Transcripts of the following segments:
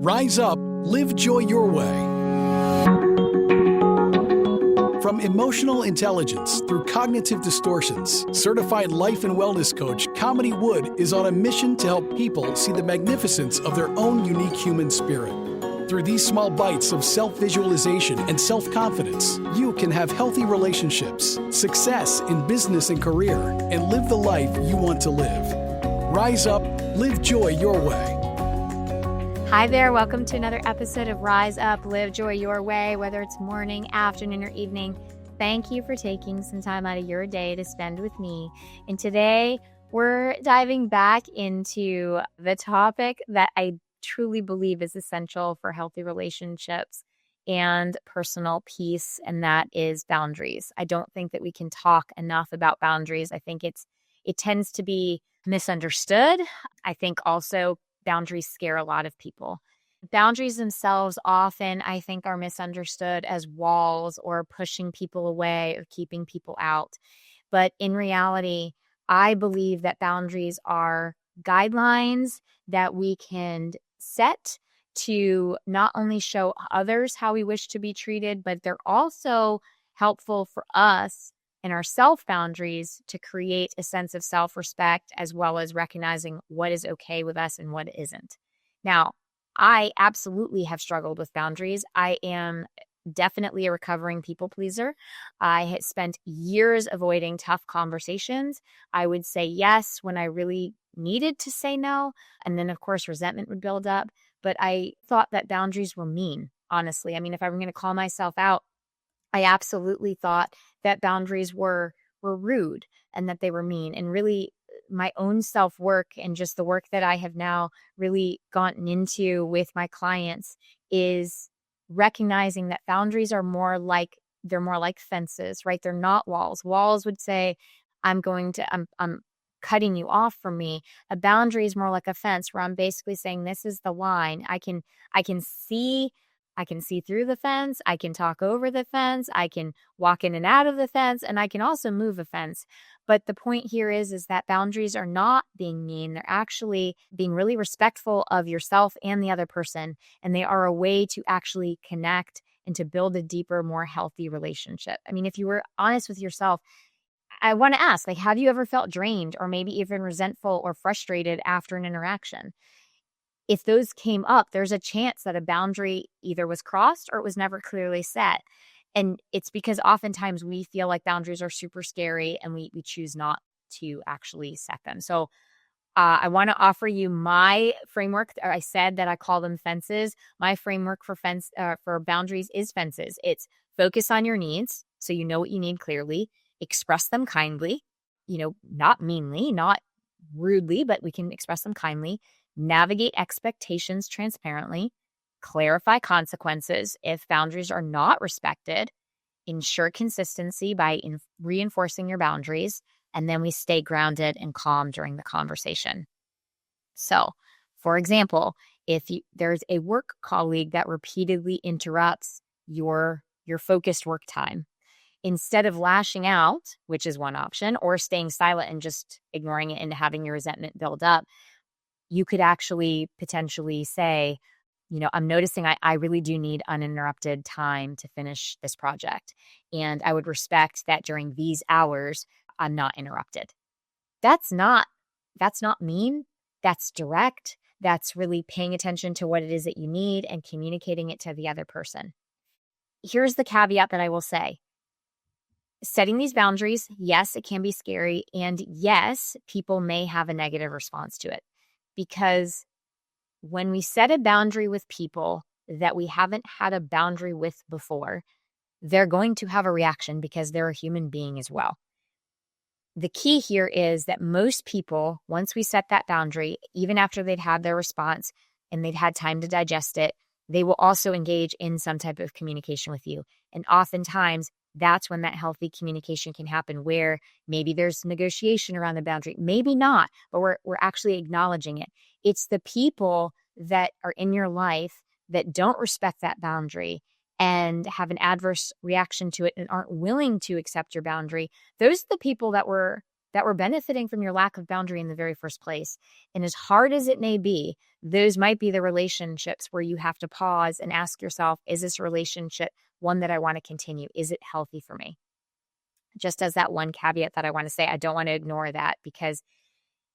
Rise up, live joy your way. From emotional intelligence through cognitive distortions, certified life and wellness coach Kamini Wood is on a mission to help people see the magnificence of their own unique human spirit. Through these small bites of self-visualization and self-confidence, you can have healthy relationships, success in business and career, and live the life you want to live. Rise up, live joy your way. Hi there, welcome to another episode of Rise Up, Live Joy Your Way, whether it's morning, afternoon, or evening. Thank you for taking some time out of your day to spend with me. And today, we're diving back into the topic that I truly believe is essential for healthy relationships and personal peace, and that is boundaries. I don't think that we can talk enough about boundaries. I think it tends to be misunderstood. I think also boundaries scare a lot of people. Boundaries themselves often, I think, are misunderstood as walls or pushing people away or keeping people out. But in reality, I believe that boundaries are guidelines that we can set to not only show others how we wish to be treated, but they're also helpful for us and our self-boundaries to create a sense of self-respect, as well as recognizing what is okay with us and what isn't. Now, I absolutely have struggled with boundaries. I am definitely a recovering people pleaser. I had spent years avoiding tough conversations. I would say yes when I really needed to say no. And then, of course, resentment would build up. But I thought that boundaries were mean, honestly. I mean, if I were going to call myself out, I absolutely thought that boundaries were rude and that they were mean. And really, my own self-work and just the work that I have now really gotten into with my clients is recognizing that boundaries are more like fences, right? They're not walls. Walls would say, I'm cutting you off from me. A boundary is more like a fence where I'm basically saying, this is the line. I can see through the fence. I can talk over the fence. I can walk in and out of the fence, and I can also move a fence. But the point here is that boundaries are not being mean. They're actually being really respectful of yourself and the other person. And they are a way to actually connect and to build a deeper, more healthy relationship. I mean, if you were honest with yourself, I want to ask, have you ever felt drained or maybe even resentful or frustrated after an interaction? If those came up, there's a chance that a boundary either was crossed or it was never clearly set. And it's because oftentimes we feel like boundaries are super scary and we choose not to actually set them. So I want to offer you my framework. I said that I call them fences. My framework for boundaries is fences. It's focus on your needs, so you know what you need clearly. Express them kindly, not meanly, not rudely, but we can express them kindly. Navigate expectations transparently. Clarify consequences if boundaries are not respected. Ensure consistency by reinforcing your boundaries. And then we stay grounded and calm during the conversation. So, for example, if there's a work colleague that repeatedly interrupts your focused work time, instead of lashing out, which is one option, or staying silent and just ignoring it and having your resentment build up, you could actually potentially say, I'm noticing I really do need uninterrupted time to finish this project. And I would respect that during these hours, I'm not interrupted. That's not mean. That's direct. That's really paying attention to what it is that you need and communicating it to the other person. Here's the caveat that I will say. Setting these boundaries, yes, it can be scary. And yes, people may have a negative response to it. Because when we set a boundary with people that we haven't had a boundary with before, they're going to have a reaction because they're a human being as well. The key here is that most people, once we set that boundary, even after they'd had their response and they'd had time to digest it, they will also engage in some type of communication with you. And oftentimes, that's when that healthy communication can happen, where maybe there's negotiation around the boundary, maybe not, but we're actually acknowledging it. It's the people that are in your life that don't respect that boundary and have an adverse reaction to it and aren't willing to accept your boundary. Those are the people that we're that were benefiting from your lack of boundary in the very first place. And as hard as it may be, those might be the relationships where you have to pause and ask yourself, is this relationship one that I want to continue? Is it healthy for me? Just as that one caveat that I want to say, I don't want to ignore that because,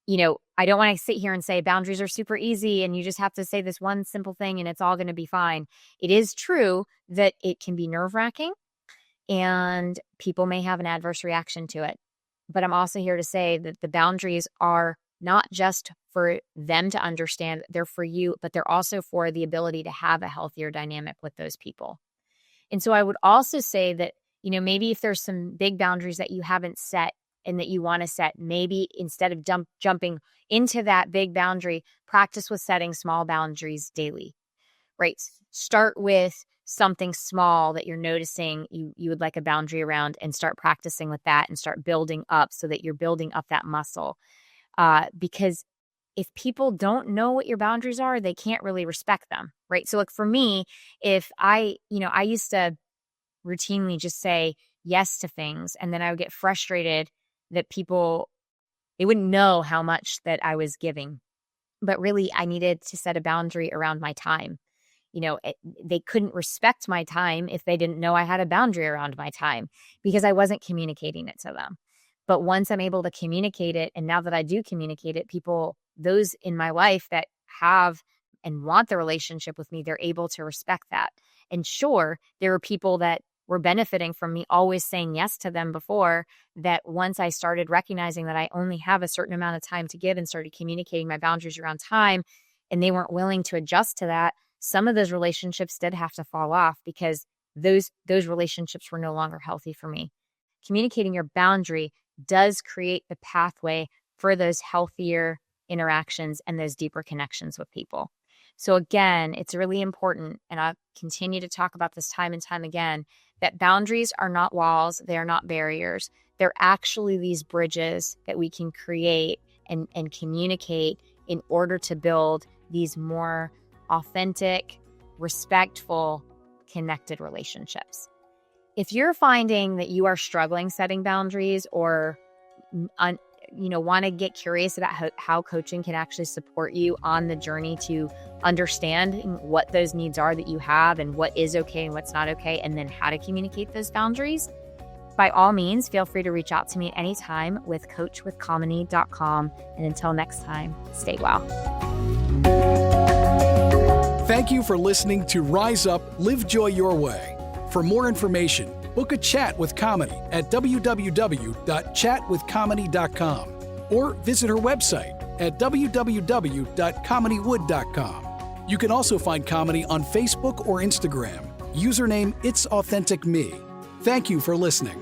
I don't want to sit here and say boundaries are super easy and you just have to say this one simple thing and it's all going to be fine. It is true that it can be nerve-wracking and people may have an adverse reaction to it. But I'm also here to say that the boundaries are not just for them to understand, they're for you, but they're also for the ability to have a healthier dynamic with those people. And so I would also say that, maybe if there's some big boundaries that you haven't set and that you want to set, maybe instead of jumping into that big boundary, practice with setting small boundaries daily, right? Start with something small that you're noticing you would like a boundary around and start practicing with that and start building up so that you're building up that muscle. Because if people don't know what your boundaries are, they can't really respect them, right? So like for me, if I used to routinely just say yes to things and then I would get frustrated that they wouldn't know how much that I was giving. But really, I needed to set a boundary around my time. They couldn't respect my time if they didn't know I had a boundary around my time because I wasn't communicating it to them. But once I'm able to communicate it, and now that I do communicate it, those in my life that have and want the relationship with me, they're able to respect that. And sure, there are people that were benefiting from me always saying yes to them before, that once I started recognizing that I only have a certain amount of time to give and started communicating my boundaries around time, and they weren't willing to adjust to that, some of those relationships did have to fall off because those relationships were no longer healthy for me. Communicating your boundary does create the pathway for those healthier interactions and those deeper connections with people. So again, it's really important, and I'll continue to talk about this time and time again, that boundaries are not walls, they are not barriers. They're actually these bridges that we can create and communicate in order to build these more authentic, respectful, connected relationships. If you're finding that you are struggling setting boundaries or want to get curious about how coaching can actually support you on the journey to understand what those needs are that you have and what is okay and what's not okay, and then how to communicate those boundaries, by all means, feel free to reach out to me at any time with coachwithkamini.com. And until next time, stay well. Thank you for listening to Rise Up, Live Joy Your Way. For more information, book a chat with Kamini at www.chatwithkamini.com or visit her website at www.kaminiwood.com. You can also find Kamini on Facebook or Instagram. Username It's Authentic Me. Thank you for listening.